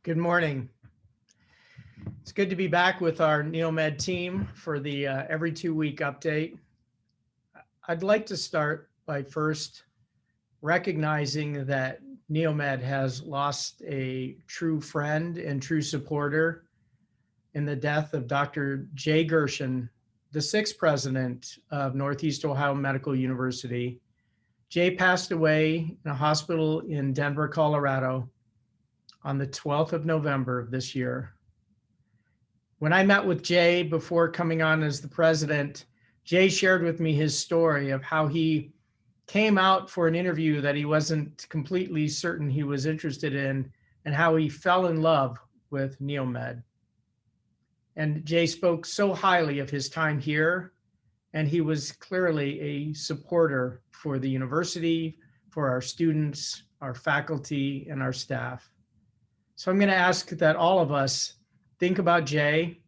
Good morning. It's good to be back with our NeoMed team for the every 2-week update. I'd like to start by first recognizing that NeoMed has lost a true friend and true supporter in the death of Dr. Jay Gershon, the 6th president of Northeast Ohio Medical University. Jay passed away in a hospital in Denver, Colorado on the 12th of November of this year. When I met with Jay before coming on as the president, Jay shared with me his story of how he came out for an interview that he wasn't completely certain he was interested in, and how he fell in love with NeoMed. And Jay spoke so highly of his time here, and he was clearly a supporter for the university, for our students, our faculty, and our staff. So I'm going to ask that all of us think about Jay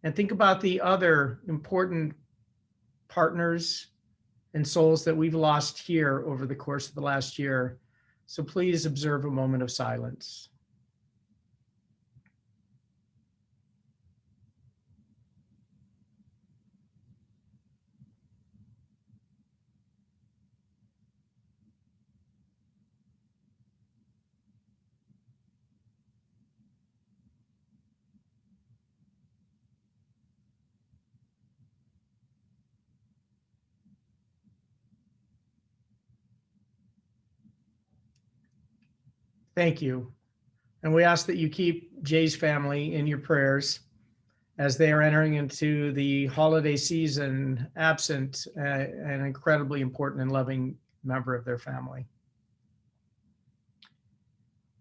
and think about the other important partners and souls that we've lost here over the course of the last year. So please observe a moment of silence. Thank you. And we ask that you keep Jay's family in your prayers as they are entering into the holiday season absent an incredibly important and loving member of their family.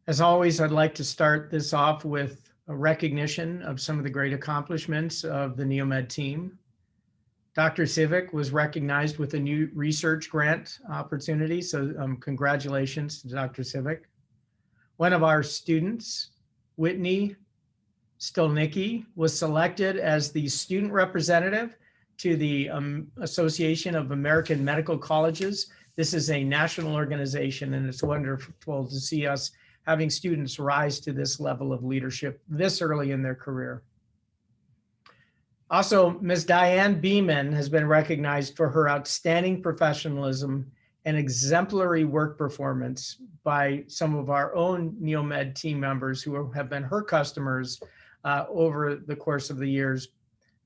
As always, I'd like to start this off with a recognition of some of the great accomplishments of the NeoMed team. Dr. Civic was recognized with a new research grant opportunity, so congratulations to Dr. Civic. One of our students, Whitney Stolnicki, was selected as the student representative to the Association of American Medical Colleges. This is a national organization, and it's wonderful to see us having students rise to this level of leadership this early in their career. Also, Ms. Diane Beeman has been recognized for her outstanding professionalism and exemplary work performance by some of our own NeoMed team members who have been her customers over the course of the years,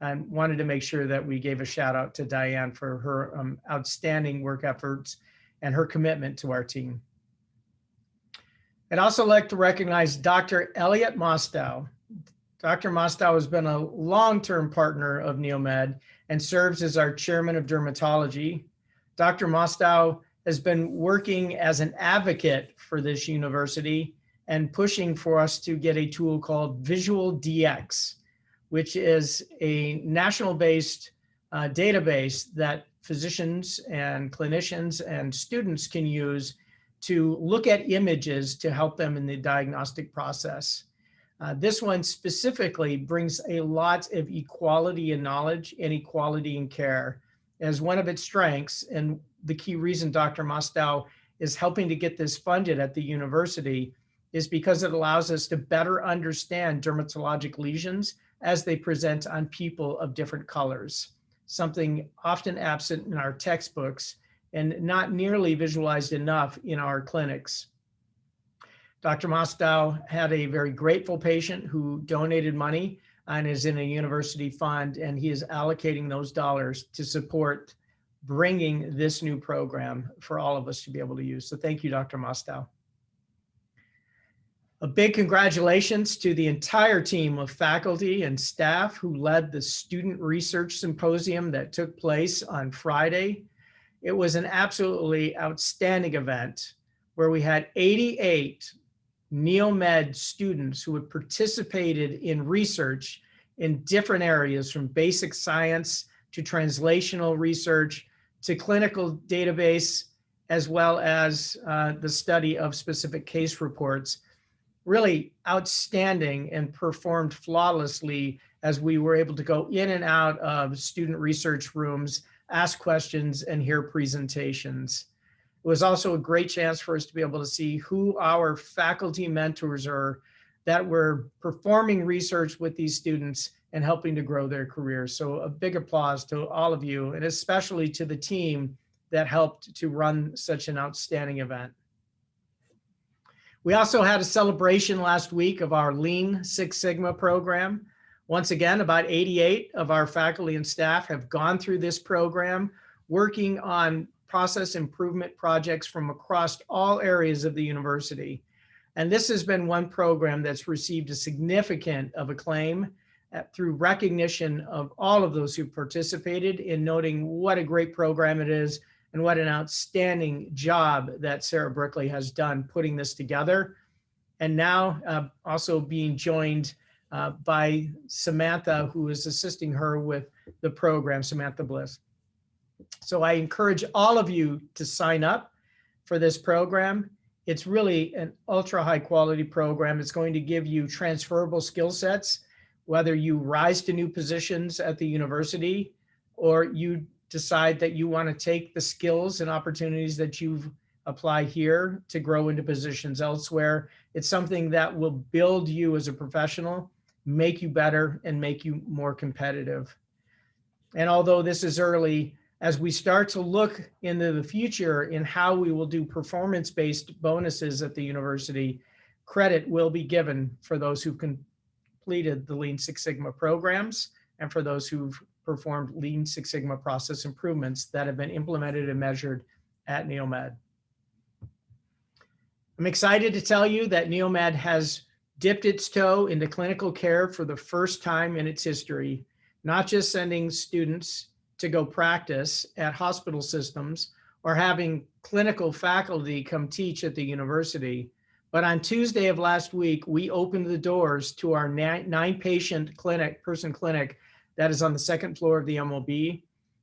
and wanted to make sure that we gave a shout out to Diane for her outstanding work efforts and her commitment to our team. I'd also like to recognize Dr. Elliot Mostow. Dr. Mostow has been a long-term partner of NeoMed and serves as our chairman of dermatology. Dr. Mostow has been working as an advocate for this university and pushing for us to get a tool called Visualdx, which is a national-based database that physicians and clinicians and students can use to look at images to help them in the diagnostic process. This one specifically brings a lot of equality in knowledge and equality in care as one of its strengths, and the key reason Dr. Mostow is helping to get this funded at the university is because it allows us to better understand dermatologic lesions as they present on people of different colors, something often absent in our textbooks and not nearly visualized enough in our clinics. Dr. Mostow had a very grateful patient who donated money and is in a university fund, and he is allocating those dollars to support bringing this new program for all of us to be able to use. So thank you, Dr. Mostow. A big congratulations to the entire team of faculty and staff who led the Student Research Symposium that took place on Friday. It was an absolutely outstanding event where we had 88 NeoMed students who had participated in research in different areas, from basic science to translational research to clinical database, as well as the study of specific case reports. Really outstanding and performed flawlessly as we were able to go in and out of student research rooms, ask questions, and hear presentations. It was also a great chance for us to be able to see who our faculty mentors are that we're performing research with these students and helping to grow their careers. So a big applause to all of you, and especially to the team that helped to run such an outstanding event. We also had a celebration last week of our Lean Six Sigma program. Once again, about 88 of our faculty and staff have gone through this program, working on process improvement projects from across all areas of the university. And this has been one program that's received a significant of acclaim through recognition of all of those who participated, in noting what a great program it is and what an outstanding job that Sarah Brickley has done putting this together. And now also being joined by Samantha, who is assisting her with the program, Samantha Bliss. So I encourage all of you to sign up for this program. It's really an ultra high quality program. It's going to give you transferable skill sets, whether you rise to new positions at the university or you decide that you want to take the skills and opportunities that you've applied here to grow into positions elsewhere. It's something that will build you as a professional, make you better, and make you more competitive. And although this is early, as we start to look into the future in how we will do performance-based bonuses at the university, credit will be given for those who completed the Lean Six Sigma programs and for those who've performed Lean Six Sigma process improvements that have been implemented and measured at NeoMed. I'm excited to tell you that NeoMed has dipped its toe into clinical care for the first time in its history, not just sending students to go practice at hospital systems or having clinical faculty come teach at the university. But on Tuesday of last week, we opened the doors to our 9-patient person clinic that is on the second floor of the MOB.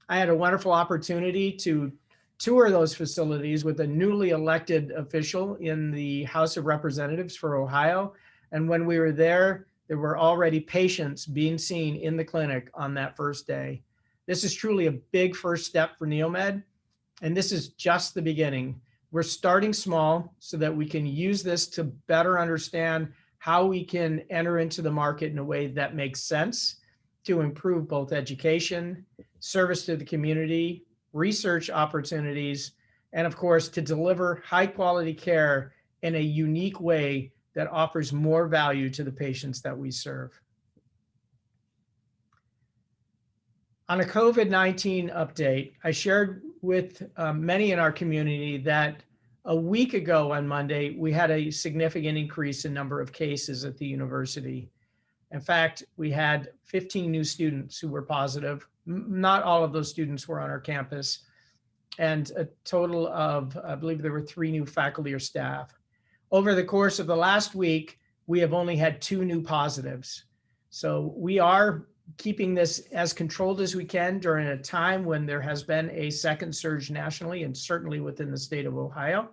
I had a wonderful opportunity to tour those facilities with a newly elected official in the House of Representatives for Ohio. And when we were there were already patients being seen in the clinic on that first day. This is truly a big first step for NeoMed, and this is just the beginning. We're starting small so that we can use this to better understand how we can enter into the market in a way that makes sense to improve both education, service to the community, research opportunities, and of course, to deliver high quality care in a unique way that offers more value to the patients that we serve. On a COVID-19 update, I shared with many in our community that a week ago on Monday, we had a significant increase in number of cases at the university. In fact, we had 15 new students who were positive. Not all of those students were on our campus, and a total of, I believe there were 3 new faculty or staff. Over the course of the last week, we have only had 2 new positives. So we are keeping this as controlled as we can during a time when there has been a second surge nationally and certainly within the state of Ohio.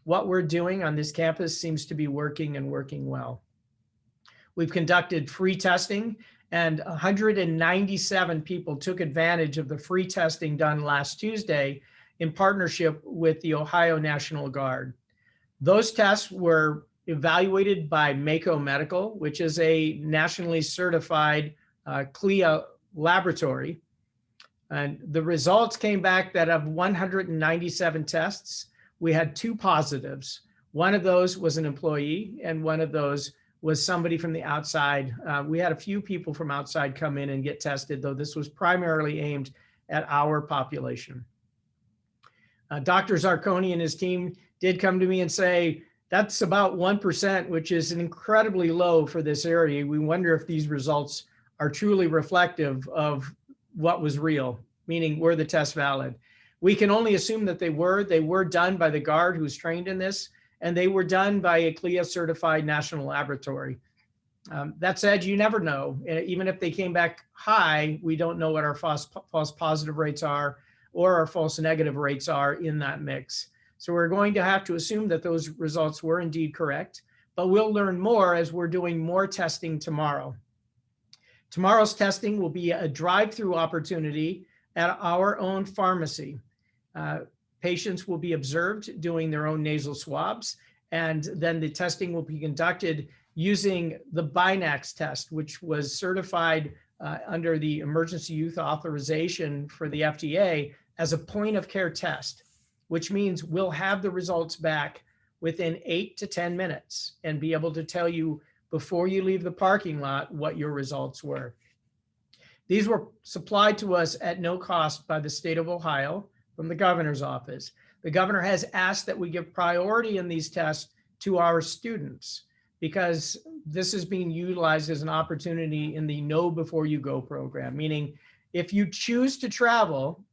What we're doing on this campus seems to be working and working well. We've conducted free testing, and 197 people took advantage of the free testing done last Tuesday in partnership with the Ohio National Guard. Those tests were evaluated by Mako Medical, which is a nationally certified CLIA laboratory. And the results came back that of 197 tests, we had 2 positives. One of those was an employee, and one of those was somebody from the outside. We had a few people from outside come in and get tested, though this was primarily aimed at our population. Dr. Zarconi and his team did come to me and say, that's about 1%, which is incredibly low for this area. We wonder if these results are truly reflective of what was real, meaning were the tests valid? We can only assume that they were done by the Guard who's trained in this, and they were done by a CLIA certified national laboratory. That said, you never know. Even if they came back high, we don't know what our false positive rates are or our false negative rates are in that mix. So we're going to have to assume that those results were indeed correct, but we'll learn more as we're doing more testing tomorrow. Tomorrow's testing will be a drive-through opportunity at our own pharmacy. Patients will be observed doing their own nasal swabs, and then the testing will be conducted using the Binax test, which was certified under the emergency use authorization for the FDA as a point of care test, which means we'll have the results back within 8 to 10 minutes and be able to tell you before you leave the parking lot what your results were. These were supplied to us at no cost by the state of Ohio from the governor's office. The governor has asked that we give priority in these tests to our students because this is being utilized as an opportunity in the Know Before You Go program, meaning if you choose to travel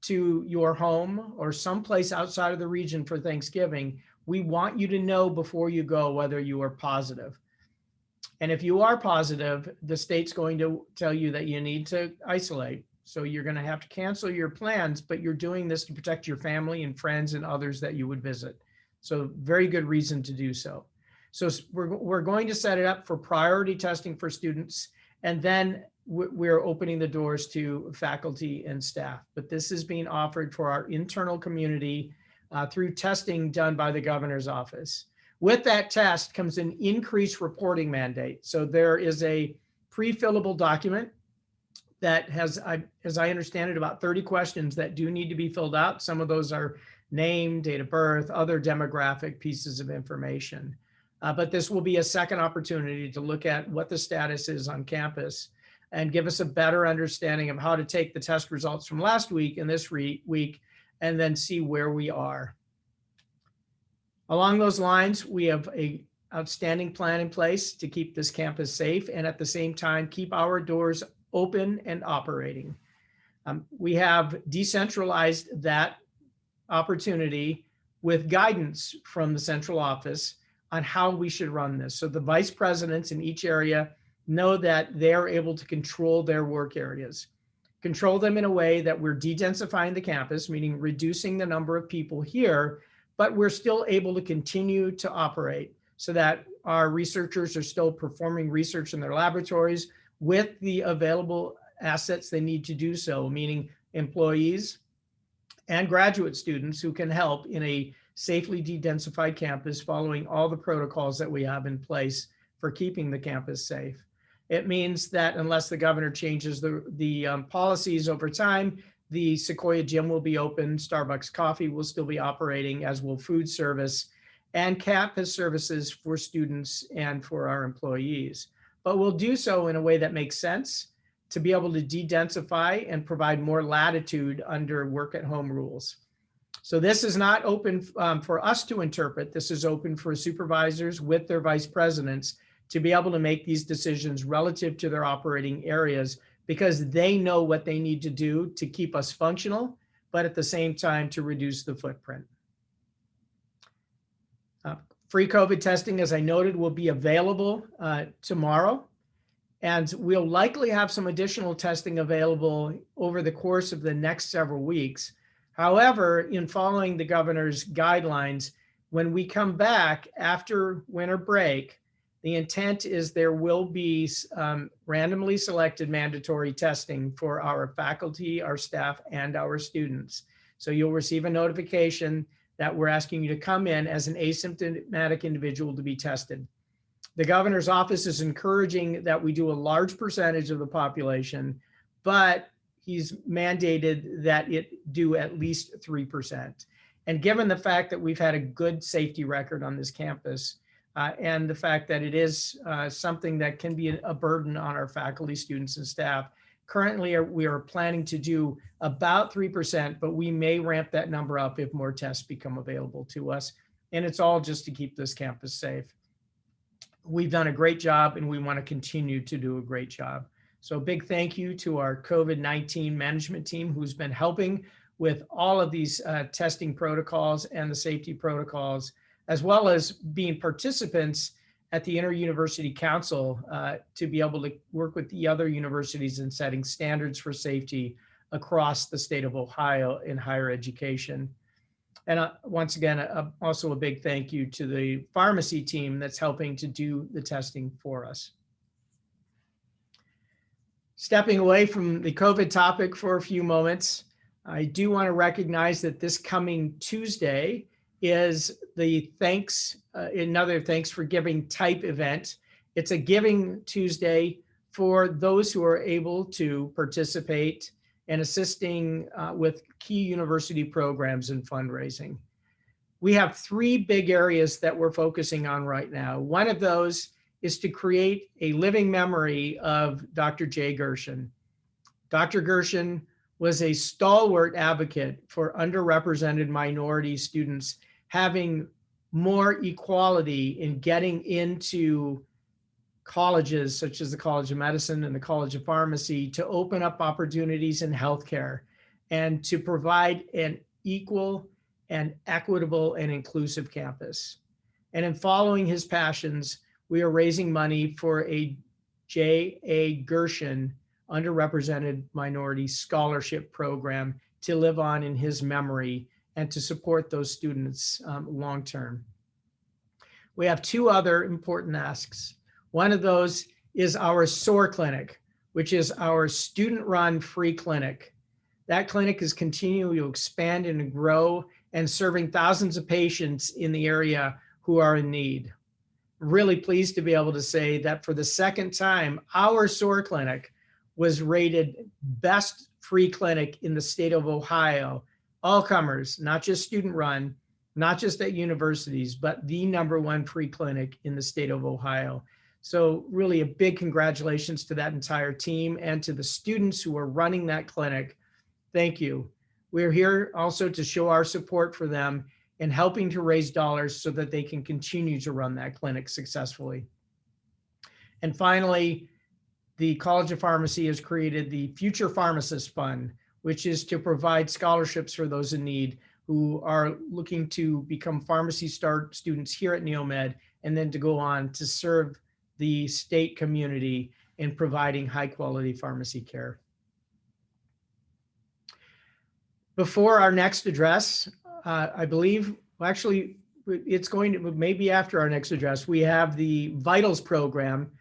to your home or someplace outside of the region for Thanksgiving, we want you to know before you go whether you are positive. And if you are positive, the state's going to tell you that you need to isolate. So you're going to have to cancel your plans, but you're doing this to protect your family and friends and others that you would visit. So very good reason to do so. So we're going to set it up for priority testing for students, and then we're opening the doors to faculty and staff. But this is being offered for our internal community through testing done by the governor's office. With that test comes an increased reporting mandate. So there is a pre-fillable document that has, as I understand it, about 30 questions that do need to be filled out. Some of those are name, date of birth, other demographic pieces of information. But this will be a second opportunity to look at what the status is on campus and give us a better understanding of how to take the test results from last week and this week and then see where we are. Along those lines, we have an outstanding plan in place to keep this campus safe and at the same time keep our doors open and operating. We have decentralized that opportunity with guidance from the central office on how we should run this. So the vice presidents in each area know that they're able to control their work areas, control them in a way that we're de-densifying the campus, meaning reducing the number of people here, but we're still able to continue to operate so that our researchers are still performing research in their laboratories with the available assets they need to do so, meaning employees and graduate students who can help in a safely de-densified campus following all the protocols that we have in place for keeping the campus safe. It means that unless the governor changes the policies over time, the Sequoia Gym will be open, Starbucks Coffee will still be operating, as will food service and campus services for students and for our employees. But we'll do so in a way that makes sense to be able to de-densify and provide more latitude under work at home rules. So this is not open for us to interpret. This is open for supervisors with their vice presidents to be able to make these decisions relative to their operating areas because they know what they need to do to keep us functional, but at the same time to reduce the footprint. Free COVID testing, as I noted, will be available tomorrow. And we'll likely have some additional testing available over the course of the next several weeks. However, in following the governor's guidelines, when we come back after winter break, the intent is there will be randomly selected mandatory testing for our faculty, our staff, and our students. So you'll receive a notification that we're asking you to come in as an asymptomatic individual to be tested. The governor's office is encouraging that we do a large percentage of the population, but he's mandated that it do at least 3%. And given the fact that we've had a good safety record on this campus, and the fact that it is something that can be a burden on our faculty, students, and staff, currently we are planning to do about 3%, but we may ramp that number up if more tests become available to us. And it's all just to keep this campus safe. We've done a great job and we want to continue to do a great job. So a big thank you to our COVID-19 management team who's been helping with all of these testing protocols and the safety protocols, as well as being participants at the Inter-University Council to be able to work with the other universities in setting standards for safety across the state of Ohio in higher education. And once again, also a big thank you to the pharmacy team that's helping to do the testing for us. Stepping away from the COVID topic for a few moments, I do want to recognize that this coming Tuesday is the another thanks for giving type event. It's a Giving Tuesday for those who are able to participate and assisting with key university programs and fundraising. We have three big areas that we're focusing on right now. One of those is to create a living memory of Dr. Jay Gershon. Dr. Gershon was a stalwart advocate for underrepresented minority students having more equality in getting into colleges such as the College of Medicine and the College of Pharmacy, to open up opportunities in healthcare and to provide an equal and equitable and inclusive campus. And in following his passions, we are raising money for a J.A. Gershon Underrepresented Minority Scholarship Program to live on in his memory and to support those students long term. We have two other important asks. One of those is our SOAR clinic, which is our student-run free clinic. That clinic is continuing to expand and grow and serving thousands of patients in the area who are in need. Really pleased to be able to say that for the second time, our SOAR clinic was rated best free clinic in the state of Ohio. All comers, not just student run, not just at universities, but the #1 free clinic in the state of Ohio. So really a big congratulations to that entire team and to the students who are running that clinic. Thank you. We're here also to show our support for them in helping to raise dollars so that they can continue to run that clinic successfully. And finally, the College of Pharmacy has created the Future Pharmacist Fund, which is to provide scholarships for those in need who are looking to become pharmacy students here at Neomed and then to go on to serve the state community in providing high quality pharmacy care. Before our next address, I believe, well, actually, it's going to, maybe after our next address, we have the Vitals program,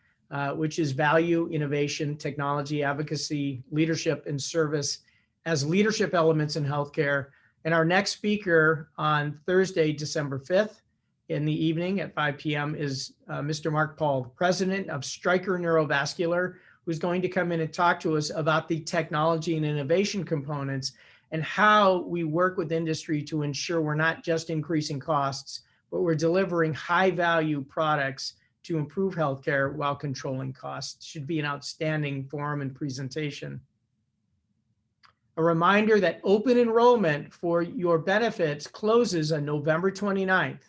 which is Value, Innovation, Technology, Advocacy, Leadership, and Service as leadership elements in healthcare. And our next speaker on Thursday, December 5th in the evening at 5 p.m. is Mr. Mark Paul, president of Stryker Neurovascular, who's going to come in and talk to us about the technology and innovation components and how we work with industry to ensure we're not just increasing costs, but we're delivering high value products to improve healthcare while controlling costs. Should be an outstanding forum and presentation. A reminder that open enrollment for your benefits closes on November 29th.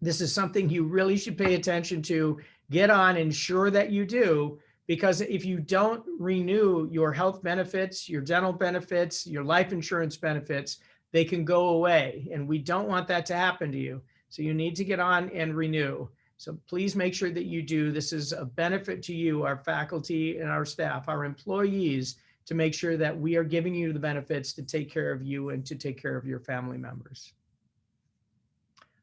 This is something you really should pay attention to. Get on, ensure that you do, because if you don't renew your health benefits, your dental benefits, your life insurance benefits, they can go away. And we don't want that to happen to you. So you need to get on and renew. So please make sure that you do. This is a benefit to you, our faculty and our staff, our employees, to make sure that we are giving you the benefits to take care of you and to take care of your family members.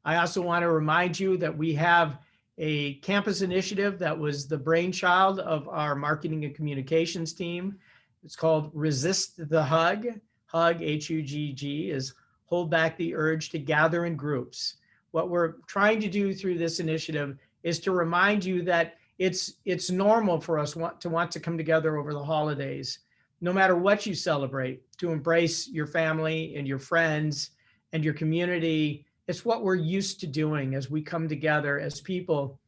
I also want to remind you that we have a campus initiative that was the brainchild of our marketing and communications team. It's called Resist the Hug. Hug, H-U-G-G, is hold back the urge to gather in groups. What we're trying to do through this initiative is to remind you that it's normal for us to want to come together over the holidays, no matter what you celebrate, to embrace your family and your friends and your community. It's what we're used to doing as we come together as people.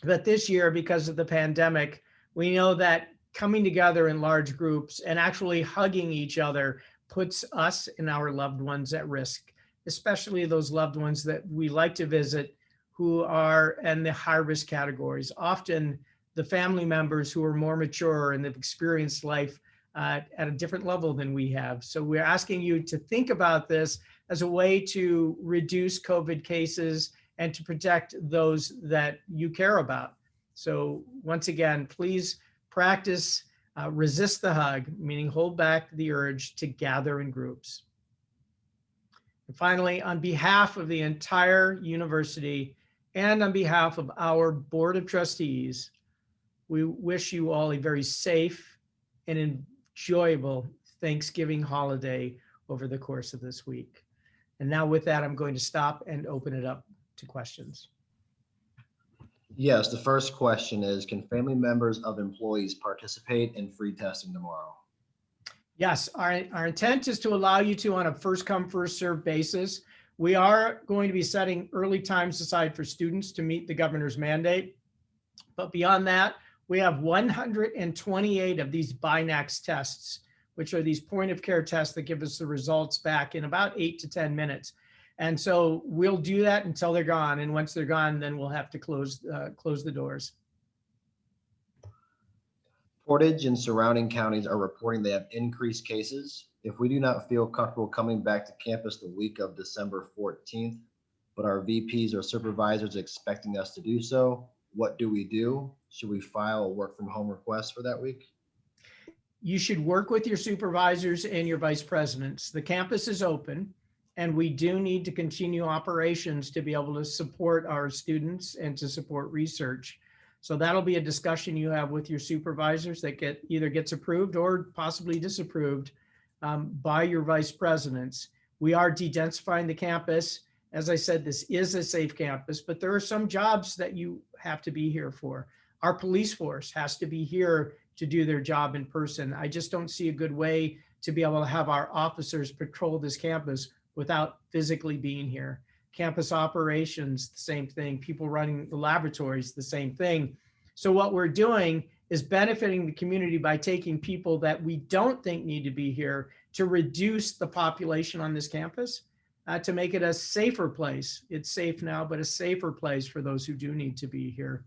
But this year, because of the pandemic, we know that coming together in large groups and actually hugging each other puts us and our loved ones at risk, especially those loved ones that we like to visit who are in the high risk categories, often the family members who are more mature and have experienced life at a different level than we have. So we're asking you to think about this as a way to reduce COVID cases and to protect those that you care about. So once again, please practice resist the hug, meaning hold back the urge to gather in groups. And finally, on behalf of the entire university and on behalf of our Board of Trustees, we wish you all a very safe and enjoyable Thanksgiving holiday over the course of this week. And now with that, I'm going to stop and open it up to questions. Yes, the first question is, can family members of employees participate in free testing tomorrow? Yes, our intent is to allow you to on a first come, first served basis. We are going to be setting early times aside for students to meet the governor's mandate. But beyond that, we have 128 of these BINAX tests, which are these point of care tests that give us the results back in about 8 to 10 minutes. And so we'll do that until they're gone. And once they're gone, then we'll have to close the doors. Portage and surrounding counties are reporting they have increased cases. If we do not feel comfortable coming back to campus the week of December 14th, but our VPs or supervisors expecting us to do so, what do we do? Should we file a work from home request for that week? You should work with your supervisors and your vice presidents. The campus is open, and we do need to continue operations to be able to support our students and to support research. So that'll be a discussion you have with your supervisors that either gets approved or possibly disapproved by your vice presidents. We are de-densifying the campus. As I said, this is a safe campus, but there are some jobs that you have to be here for. Our police force has to be here to do their job in person. I just don't see a good way to be able to have our officers patrol this campus without physically being here. Campus operations, the same thing. People running the laboratories, the same thing. So what we're doing is benefiting the community by taking people that we don't think need to be here to reduce the population on this campus, to make it a safer place. It's safe now, but a safer place for those who do need to be here.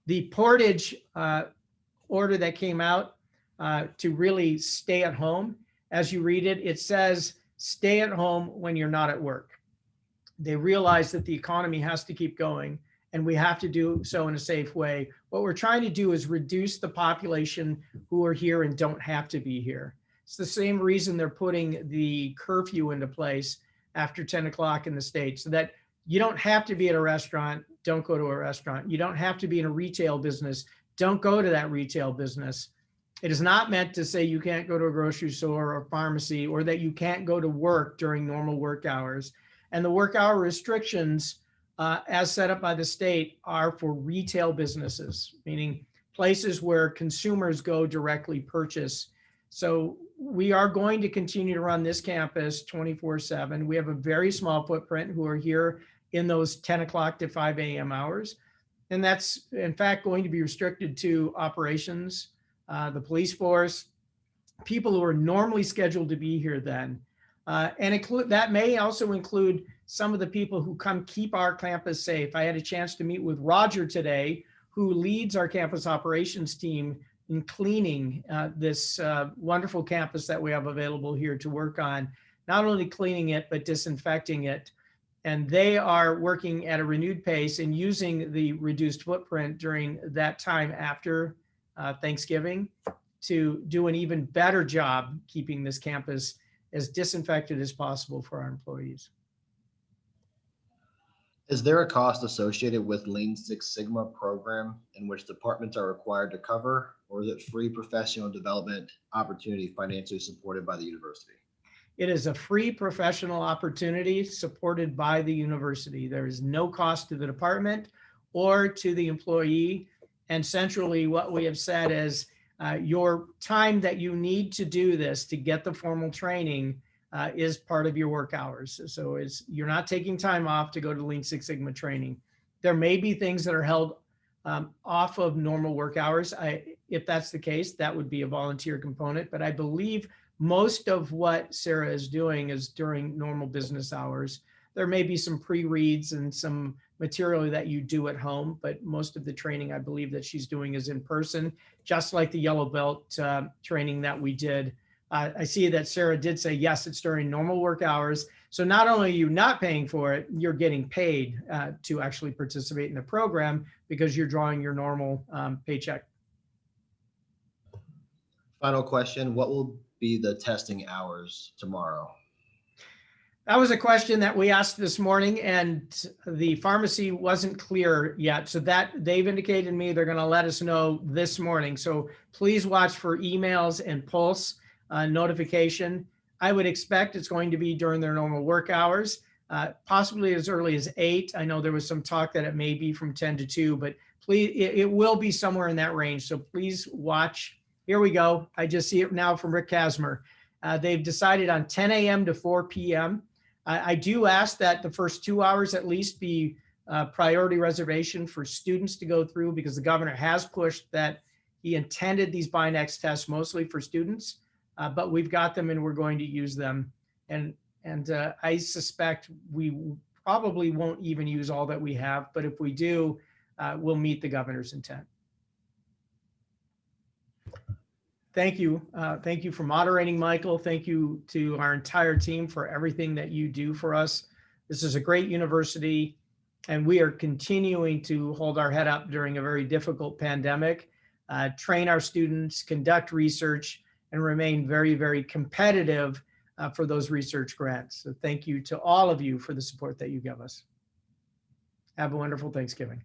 The Portage order that came out to really stay at home, as you read it, it says, stay at home when you're not at work. They realize that the economy has to keep going and we have to do so in a safe way. What we're trying to do is reduce the population who are here and don't have to be here. It's the same reason they're putting the curfew into place after 10 o'clock in the state, so that you don't have to be at a restaurant, don't go to a restaurant. You don't have to be in a retail business, don't go to that retail business. It is not meant to say you can't go to a grocery store or pharmacy, or that you can't go to work during normal work hours. And the work hour restrictions, as set up by the state, are for retail businesses, meaning places where consumers go directly purchase. So we are going to continue to run this campus 24/7. We have a very small footprint who are here in those 10 o'clock to 5 a.m. hours. And that's, in fact, going to be restricted to operations, the police force, people who are normally scheduled to be here then. And that may also include some of the people who come keep our campus safe. I had a chance to meet with Roger today, who leads our campus operations team in cleaning this wonderful campus that we have available here to work on, not only cleaning it, but disinfecting it. And they are working at a renewed pace and using the reduced footprint during that time after Thanksgiving to do an even better job keeping this campus as disinfected as possible for our employees. Is there a cost associated with Lean Six Sigma program in which departments are required to cover, or is it free professional development opportunity financially supported by the university? It is a free professional opportunity supported by the university. There is no cost to the department or to the employee. And centrally, what we have said is your time that you need to do this to get the formal training is part of your work hours. So you're not taking time off to go to Lean Six Sigma training. There may be things that are held off of normal work hours. If that's the case, that would be a volunteer component. But I believe most of what Sarah is doing is during normal business hours. There may be some pre-reads and some material that you do at home, but most of the training I believe that she's doing is in person, just like the Yellow Belt training that we did. I see that Sarah did say, yes, it's during normal work hours. So not only are you not paying for it, you're getting paid to actually participate in the program because you're drawing your normal paycheck. Final question, what will be the testing hours tomorrow? That was a question that we asked this morning, and the pharmacy wasn't clear yet. So that they've indicated to me they're going to let us know this morning. So please watch for emails and pulse notification. I would expect it's going to be during their normal work hours, possibly as early as 8. I know there was some talk that it may be from 10 to 2, but please, it will be somewhere in that range. So please watch. Here we go. I just see it now from Rick Kasmer. They've decided on 10 a.m. to 4 p.m. I do ask that the first 2 hours at least be priority reservation for students to go through, because the governor has pushed that he intended these BINEX tests mostly for students, but we've got them and we're going to use them. And I suspect we probably won't even use all that we have, but if we do, we'll meet the governor's intent. Thank you. Thank you for moderating, Michael. Thank you to our entire team for everything that you do for us. This is a great university, and we are continuing to hold our head up during a very difficult pandemic, train our students, conduct research, and remain very, very competitive for those research grants. So thank you to all of you for the support that you give us. Have a wonderful Thanksgiving.